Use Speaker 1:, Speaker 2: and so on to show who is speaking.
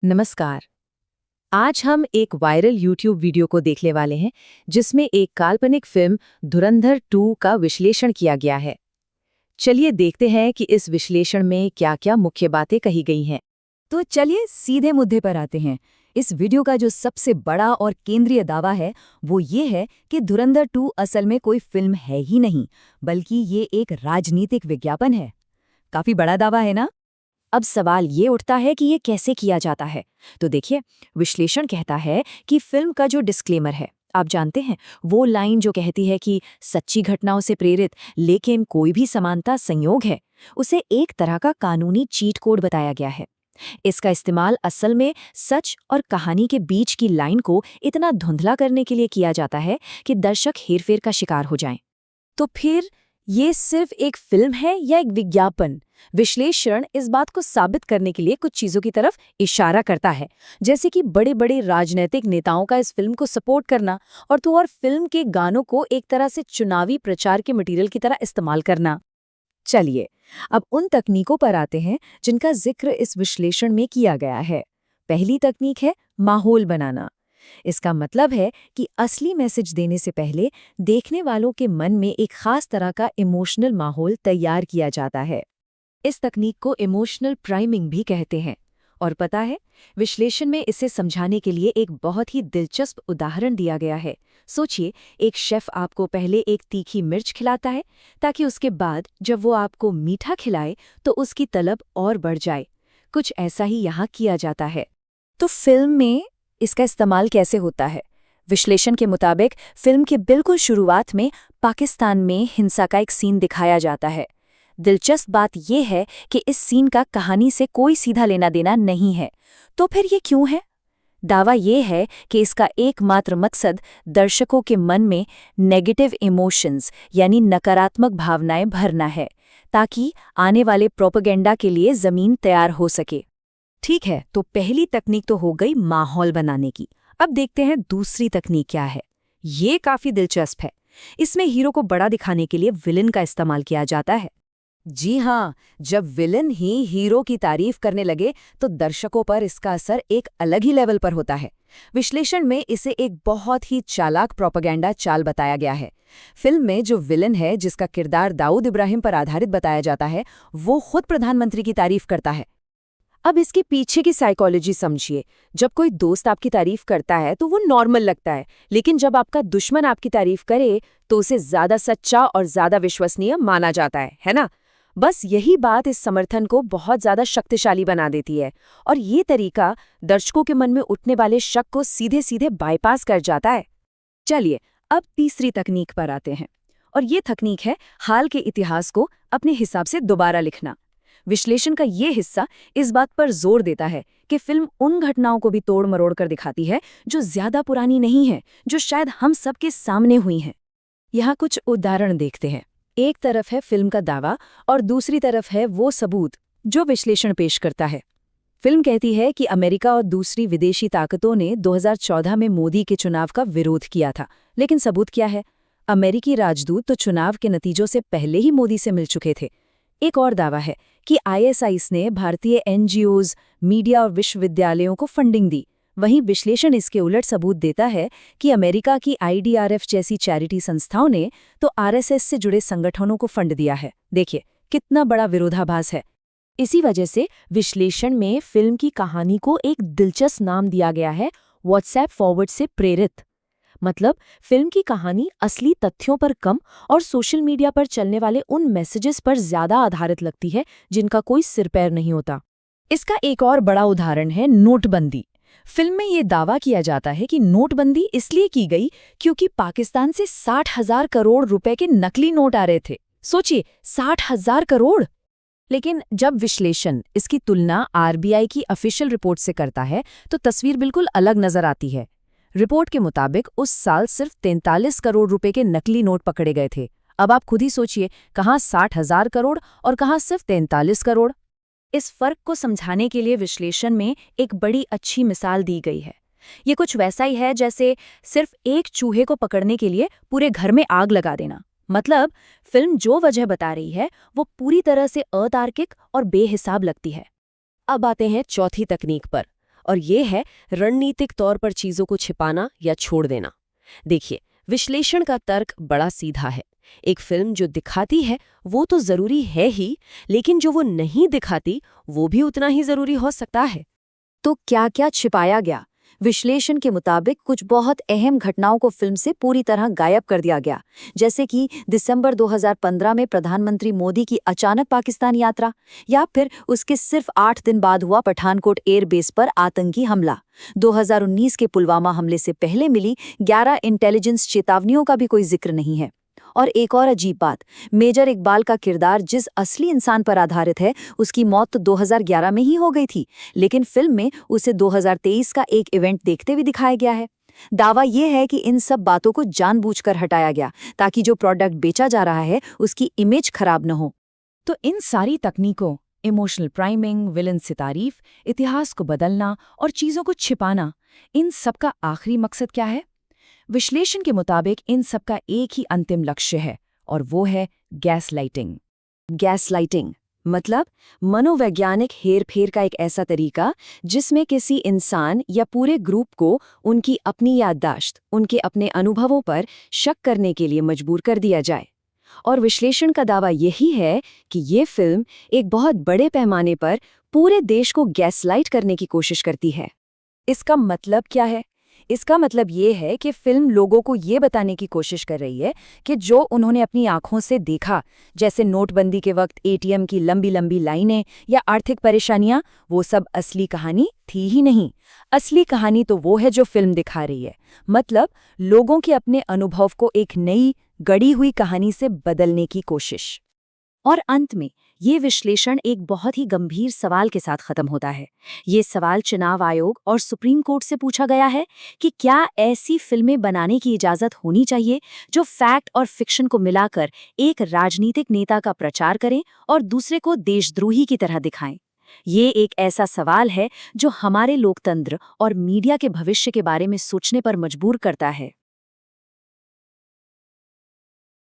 Speaker 1: नमस्कार। आज हम एक वायरल YouTube वीडियो को देखने वाले हैं जिसमें एक काल्पनिक फिल्म धुरंधर 2 का विश्लेषण किया गया है। चलिए देखते हैं कि इस विश्लेषण में क्या-क्या मुख्य बातें कही गई हैं।
Speaker 2: तो चलिए सीधे मुद्दे पर आते हैं। इस वीडियो का जो सबसे बड़ा और केंद्रीय दावा है वो ये है कि धुरंधर 2 असल में कोई फिल्म है ही नहीं, बल्कि ये एक राजनीतिक विज्ञापन है। काफी बड़ा दावा है ना? अब सवाल ये उठता है कि ये कैसे किया जाता है। तो देखिए, विश्लेषण कहता है कि फिल्म का जो डिस्क्लेमर है, आप जानते हैं, वो लाइन जो कहती है कि सच्ची घटनाओं से प्रेरित लेकिन कोई भी समानता संयोग है, उसे एक तरह का कानूनी चीट कोड बताया गया है। इसका इस्तेमाल असल में सच और कहानी के बीच की लाइन को इतना धुंधला करने के लिए किया जाता है कि दर्शक हेरफेर का शिकार हो जाएं। तो फिर ये सिर्फ एक फिल्म है या एक विज्ञापन? विश्लेषण इस बात को साबित करने के लिए कुछ चीजों की तरफ इशारा करता है, जैसे कि बड़े बड़े राजनीतिक नेताओं का इस फिल्म को सपोर्ट करना और फिल्म के गानों को एक तरह से चुनावी प्रचार के मटेरियल की तरह इस्तेमाल करना। चलिए, अब उन तकनीकों पर आते हैं जिनका जिक्र इस विश्लेषण में किया गया है। पहली तकनीक है माहौल बनाना। इसका मतलब है कि असली मैसेज देने से पहले देखने वालों के मन में एक खास तरह का इमोशनल माहौल तैयार किया जाता है। इस तकनीक को इमोशनल प्राइमिंग भी कहते हैं। और पता है, विश्लेषण में इसे समझाने के लिए एक बहुत ही दिलचस्प उदाहरण दिया गया है। सोचिए, एक शेफ आपको पहले एक तीखी मिर्च खिलाता है ताकि उसके बाद जब वो आपको मीठा खिलाए तो उसकी तलब और बढ़ जाए। कुछ ऐसा ही यहाँ किया जाता है। तो फिल्म में इसका इस्तेमाल कैसे होता है? विश्लेषण के मुताबिक फिल्म के बिल्कुल शुरुआत में पाकिस्तान में हिंसा का एक सीन दिखाया जाता है। दिलचस्प बात यह है कि इस सीन का कहानी से कोई सीधा लेना देना नहीं है। तो फिर ये क्यों है? दावा ये है कि इसका एकमात्र मकसद दर्शकों के मन में नेगेटिव इमोशंस यानी नकारात्मक भावनाएं भरना है, ताकि आने वाले प्रोपेगेंडा के लिए जमीन तैयार हो सके। ठीक है, तो पहली तकनीक तो हो गई माहौल बनाने की। अब देखते हैं दूसरी तकनीक क्या है। ये काफी दिलचस्प है। इसमें हीरो को बड़ा दिखाने के लिए विलन का इस्तेमाल किया जाता है। जी हाँ, जब विलन ही हीरो की तारीफ करने लगे तो दर्शकों पर इसका असर एक अलग ही लेवल पर होता है। विश्लेषण में इसे एक बहुत ही चालाक प्रोपेगेंडा चाल बताया गया है। फिल्म में जो विलन है, जिसका किरदार दाऊद इब्राहिम पर आधारित बताया जाता है, वो खुद प्रधानमंत्री की तारीफ करता है। अब इसके पीछे की साइकोलॉजी समझिए। जब कोई दोस्त आपकी तारीफ करता है तो वो नॉर्मल लगता है, लेकिन जब आपका दुश्मन आपकी तारीफ करे तो उसे ज्यादा सच्चा और ज्यादा विश्वसनीय माना जाता है ना? बस यही बात इस समर्थन को बहुत ज्यादा शक्तिशाली बना देती है, और ये तरीका दर्शकों के मन में उठने वाले शक को सीधे सीधे बाईपास कर जाता है। चलिए, अब तीसरी तकनीक पर आते हैं, और ये तकनीक है हाल के इतिहास को अपने हिसाब से दोबारा लिखना। विश्लेषण का ये हिस्सा इस बात पर जोर देता है कि फिल्म उन घटनाओं को भी तोड़ मरोड़ कर दिखाती है जो ज्यादा पुरानी नहीं है, जो शायद हम सबके सामने हुई हैं। यहाँ कुछ उदाहरण देखते हैं। एक तरफ है फिल्म का दावा और दूसरी तरफ है वो सबूत जो विश्लेषण पेश करता है। फिल्म कहती है कि अमेरिका और दूसरी विदेशी ताकतों ने 2014 में मोदी के चुनाव का विरोध किया था, लेकिन सबूत क्या है? अमेरिकी राजदूत तो चुनाव के नतीजों से पहले ही मोदी से मिल चुके थे। एक और दावा है कि आईएसआईएस ने भारतीय एनजीओज, मीडिया और विश्वविद्यालयों को फंडिंग दी। वहीं विश्लेषण इसके उलट सबूत देता है कि अमेरिका की आईडीआरएफ जैसी चैरिटी संस्थाओं ने तो आरएसएस से जुड़े संगठनों को फंड दिया है। देखिए, कितना बड़ा विरोधाभास है। इसी वजह से विश्लेषण में फिल्म की कहानी को एक दिलचस्प नाम दिया गया है, व्हाट्सएप फॉरवर्ड से प्रेरित। मतलब फिल्म की कहानी असली तथ्यों पर कम और सोशल मीडिया पर चलने वाले उन मैसेजेस पर ज्यादा आधारित लगती है जिनका कोई सिर पैर नहीं होता। इसका एक और बड़ा उदाहरण है नोटबंदी। फिल्म में ये दावा किया जाता है कि नोटबंदी इसलिए की गई क्योंकि पाकिस्तान से 60,000 करोड़ रुपए के नकली नोट आ रहे थे। सोचिए, 60,000 करोड़! लेकिन जब विश्लेषण इसकी तुलना आरबीआई की ऑफिशियल रिपोर्ट से करता है तो तस्वीर बिल्कुल अलग नजर आती है। रिपोर्ट के मुताबिक उस साल सिर्फ 43 करोड़ रुपए के नकली नोट पकड़े गए थे। अब आप खुद ही सोचिए, कहाँ 60,000 करोड़ और कहाँ सिर्फ 43 करोड़। इस फर्क को समझाने के लिए विश्लेषण में एक बड़ी अच्छी मिसाल दी गई है। ये कुछ वैसा ही है जैसे सिर्फ एक चूहे को पकड़ने के लिए पूरे घर में आग लगा देना। मतलब फिल्म जो वजह बता रही है वो पूरी तरह से अतार्किक और बेहिसाब लगती है। अब आते हैं चौथी तकनीक पर।
Speaker 3: और ये है रणनीतिक तौर पर चीजों को छिपाना या छोड़ देना। देखिए, विश्लेषण का तर्क बड़ा सीधा है। एक फिल्म जो दिखाती है वो तो जरूरी है ही, लेकिन जो वो नहीं दिखाती वो भी उतना ही जरूरी हो सकता है।
Speaker 2: तो क्या क्या छिपाया गया? विश्लेषण के मुताबिक कुछ बहुत अहम घटनाओं को फिल्म से पूरी तरह गायब कर दिया गया, जैसे कि दिसंबर 2015 में प्रधानमंत्री मोदी की अचानक पाकिस्तान यात्रा, या फिर उसके सिर्फ 8 दिन बाद हुआ पठानकोट एयरबेस पर आतंकी हमला। 2019 के पुलवामा हमले से पहले मिली 11 इंटेलिजेंस चेतावनियों का भी कोई जिक्र नहीं है। और एक और अजीब बात, मेजर इकबाल का किरदार जिस असली इंसान पर आधारित है, उसकी मौत तो 2011 में ही हो गई थी, लेकिन फिल्म में उसे 2023 का एक इवेंट देखते हुए दिखाया गया है। दावा यह है कि इन सब बातों को जानबूझकर हटाया गया ताकि जो प्रोडक्ट बेचा जा रहा है उसकी इमेज खराब न हो।
Speaker 1: तो इन सारी तकनीकों, इमोशनल प्राइमिंग, विलन से तारीफ, इतिहास को बदलना और चीजों को छिपाना, इन सब का आखिरी मकसद क्या है? विश्लेषण के मुताबिक इन सब का एक ही अंतिम लक्ष्य है, और वो है गैसलाइटिंग।
Speaker 2: गैसलाइटिंग मतलब मनोवैज्ञानिक हेरफेर का एक ऐसा तरीका जिसमें किसी इंसान या पूरे ग्रुप को उनकी अपनी याददाश्त, उनके अपने अनुभवों पर शक करने के लिए मजबूर कर दिया जाए। और विश्लेषण का दावा यही है कि ये फिल्म एक बहुत बड़े पैमाने पर पूरे देश को गैसलाइट करने की कोशिश करती है। इसका मतलब क्या है? इसका मतलब ये है कि फिल्म लोगों को ये बताने की कोशिश कर रही है कि जो उन्होंने अपनी आंखों से देखा, जैसे नोटबंदी के वक्त एटीएम की लंबी लंबी लाइनें या आर्थिक परेशानियां, वो सब असली कहानी थी ही नहीं। असली कहानी तो वो है जो फिल्म दिखा रही है, मतलब लोगों के अपने अनुभव को एक नई गढ़ी हुई कहानी से बदलने की कोशिश। और अंत में ये विश्लेषण एक बहुत ही गंभीर सवाल के साथ खत्म होता है। ये सवाल चुनाव आयोग और सुप्रीम कोर्ट से पूछा गया है कि क्या ऐसी फिल्में बनाने की इजाजत होनी चाहिए जो फैक्ट और फिक्शन को मिलाकर एक राजनीतिक नेता का प्रचार करें और दूसरे को देशद्रोही की तरह दिखाएं। ये एक ऐसा सवाल है जो हमारे लोकतंत्र और मीडिया के भविष्य के बारे में सोचने पर मजबूर करता है।